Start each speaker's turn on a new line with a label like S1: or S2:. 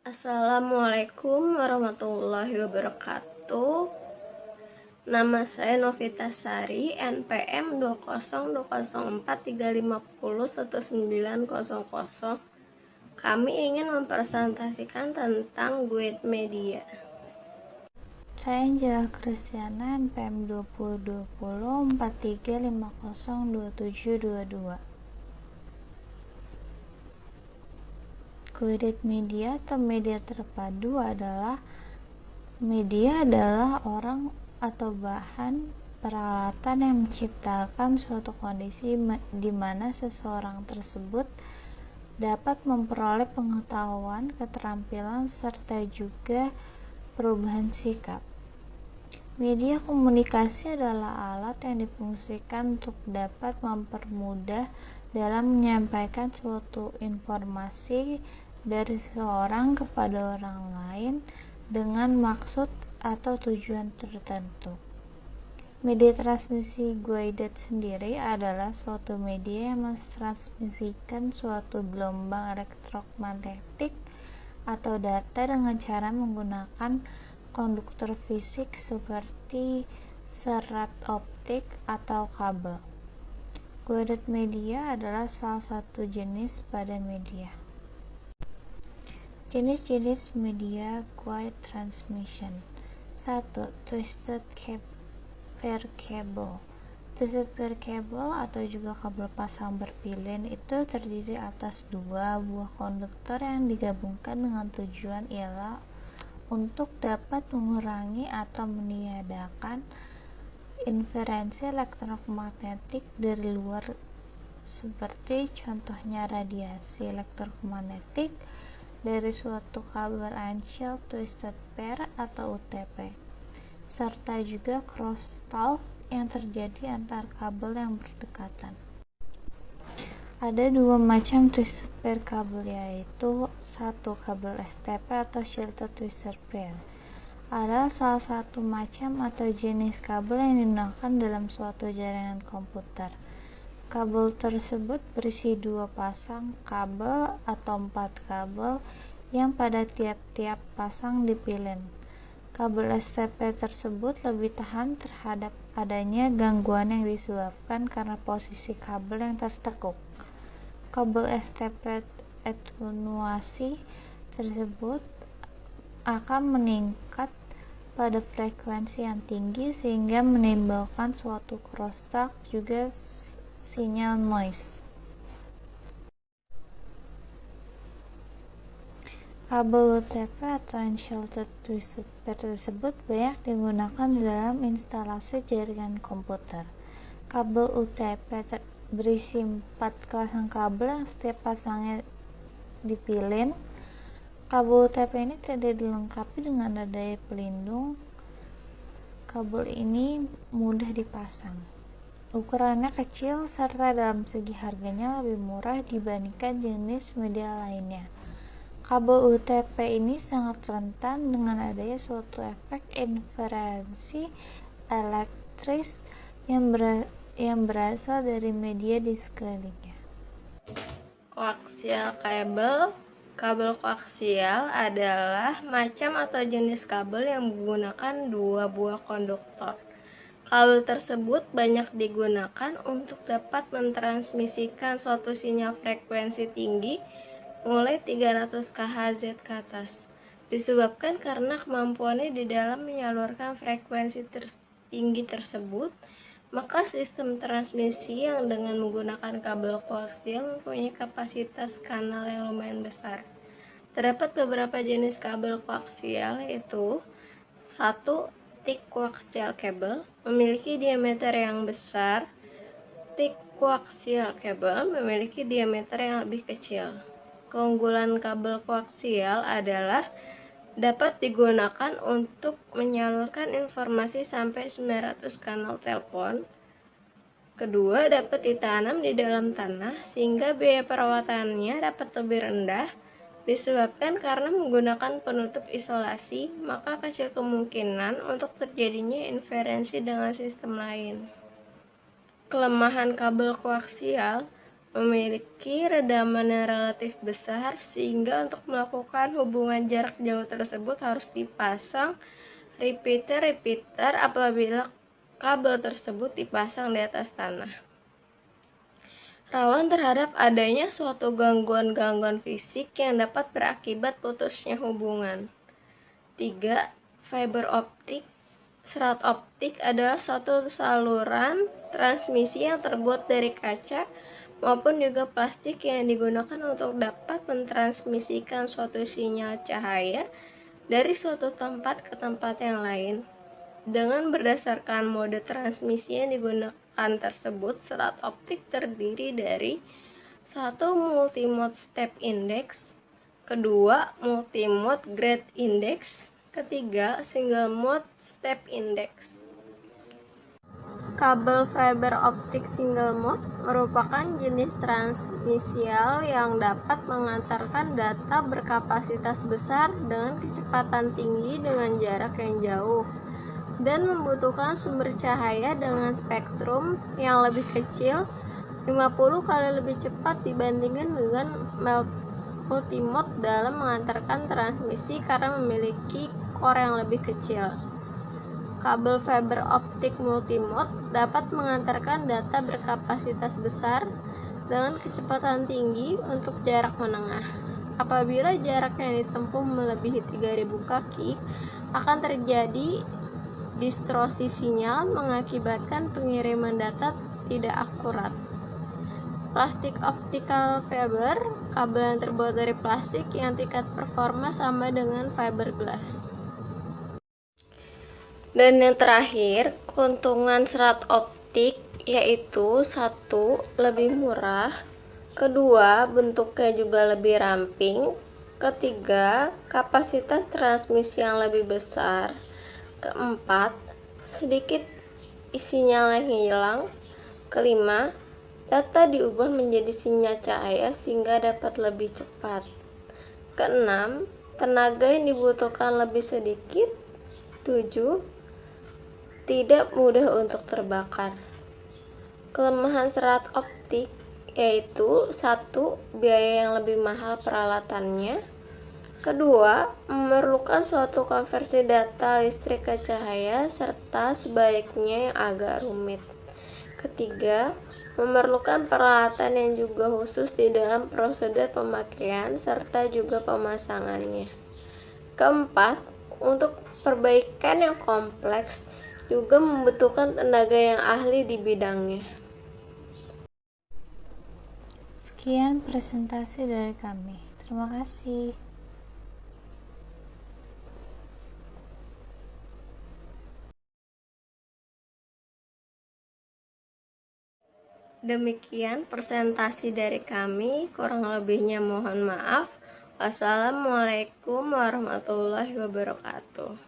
S1: Assalamualaikum warahmatullahi wabarakatuh. Nama saya Novita Sari, NPM 20004350190. Kami ingin mempresentasikan tentang Guide Media.
S2: Saya Angela Kristiana, NPM 202043502722. Guided media atau media terpadu adalah orang atau bahan peralatan yang menciptakan suatu kondisi di mana seseorang tersebut dapat memperoleh pengetahuan, keterampilan, serta juga perubahan sikap. Media komunikasi adalah alat yang difungsikan untuk dapat mempermudah dalam menyampaikan suatu informasi dari seseorang kepada orang lain dengan maksud atau tujuan tertentu. Media transmisi guided sendiri adalah suatu media yang mentransmisikan suatu gelombang elektromagnetik atau data dengan cara menggunakan konduktor fisik seperti serat optik atau kabel. Guided media adalah salah satu jenis pada media. Jenis-jenis media guide transmission. 1. Twisted pair cable. Twisted pair cable atau juga kabel pasang berpilin itu terdiri atas dua buah konduktor yang digabungkan dengan tujuan ialah untuk dapat mengurangi atau meniadakan interferensi elektromagnetik dari luar, seperti contohnya radiasi elektromagnetik dari suatu kabel unshielded twisted pair atau UTP, serta juga crosstalk yang terjadi antar kabel yang berdekatan. Ada dua macam twisted pair kabel, yaitu 1. Kabel STP atau shielded twisted pair adalah salah satu macam atau jenis kabel yang digunakan dalam suatu jaringan komputer. Kabel tersebut berisi dua pasang kabel atau 4 kabel yang pada tiap-tiap pasang dipilin. Kabel STP tersebut lebih tahan terhadap adanya gangguan yang disebabkan karena posisi kabel yang tertekuk. Kabel STP atenuasi tersebut akan meningkat pada frekuensi yang tinggi sehingga menimbulkan suatu crosstalk juga sinyal noise. Kabel UTP atau unshielded twisted pair tersebut banyak digunakan dalam instalasi jaringan komputer. Kabel UTP berisi 4 pasang kabel yang setiap pasangnya dipilin. Kabel UTP ini tidak dilengkapi dengan daya pelindung. Kabel ini mudah dipasang, ukurannya kecil, serta dalam segi harganya lebih murah dibandingkan jenis media lainnya. Kabel UTP ini sangat rentan dengan adanya suatu efek interferensi elektris yang berasal dari media di sekelilingnya.
S1: Koaksial kabel. Kabel koaksial adalah macam atau jenis kabel yang menggunakan dua buah konduktor. Kabel tersebut banyak digunakan untuk dapat mentransmisikan suatu sinyal frekuensi tinggi mulai 300 kHz ke atas. Disebabkan karena kemampuannya di dalam menyalurkan frekuensi tinggi tersebut, maka sistem transmisi yang dengan menggunakan kabel koaksial mempunyai kapasitas kanal yang lumayan besar. Terdapat beberapa jenis kabel koaksial, yaitu 1. Thick coaxial cable, memiliki diameter yang besar. Thick coaxial cable memiliki diameter yang lebih kecil. Keunggulan kabel koaksial adalah dapat digunakan untuk menyalurkan informasi sampai 900 kanal telepon. Kedua, dapat ditanam di dalam tanah sehingga biaya perawatannya dapat lebih rendah. Disebabkan karena menggunakan penutup isolasi, maka kecil kemungkinan untuk terjadinya interferensi dengan sistem lain. Kelemahan kabel koaksial, memiliki redaman yang relatif besar, sehingga untuk melakukan hubungan jarak jauh tersebut harus dipasang repeater apabila kabel tersebut dipasang di atas tanah. Rawan terhadap adanya suatu gangguan-gangguan fisik yang dapat berakibat putusnya hubungan. 3. Fiber optik. Serat optik adalah suatu saluran transmisi yang terbuat dari kaca maupun juga plastik yang digunakan untuk dapat mentransmisikan suatu sinyal cahaya dari suatu tempat ke tempat yang lain. Dengan berdasarkan mode transmisi yang digunakan tersebut, serat optik terdiri dari 1. Multimode step index, 2. Multimode grade index, 3. Single mode step index. Kabel fiber optik single mode merupakan jenis transmisial yang dapat mengantarkan data berkapasitas besar dengan kecepatan tinggi dengan jarak yang jauh, dan membutuhkan sumber cahaya dengan spektrum yang lebih kecil, 50 kali lebih cepat dibandingkan dengan multimode dalam mengantarkan transmisi karena memiliki core yang lebih kecil. Kabel fiber optik multimode dapat mengantarkan data berkapasitas besar dengan kecepatan tinggi untuk jarak menengah. Apabila jarak yang ditempuh melebihi 3000 kaki, akan terjadi distorsi sinyal mengakibatkan pengiriman data tidak akurat. Plastik optical fiber, kabel yang terbuat dari plastik yang tingkat performa sama dengan fiberglass. Dan yang terakhir, keuntungan serat optik yaitu 1. Lebih murah, 2. Bentuknya juga lebih ramping, 3. Kapasitas transmisi yang lebih besar, 4. Sedikit sinyal yang hilang, 5. Data diubah menjadi sinyal cahaya sehingga dapat lebih cepat, 6. Tenaga yang dibutuhkan lebih sedikit, 7. Tidak mudah untuk terbakar. Kelemahan serat optik yaitu 1. Biaya yang lebih mahal peralatannya, 2. Memerlukan suatu konversi data listrik ke cahaya serta sebaliknya yang agak rumit, 3. Memerlukan peralatan yang juga khusus di dalam prosedur pemakaian serta juga pemasangannya, 4. Untuk perbaikan yang kompleks juga membutuhkan tenaga yang ahli di bidangnya.
S2: Sekian presentasi dari kami. Terima kasih.
S1: Demikian presentasi dari kami, kurang lebihnya mohon maaf. Wassalamualaikum warahmatullahi wabarakatuh.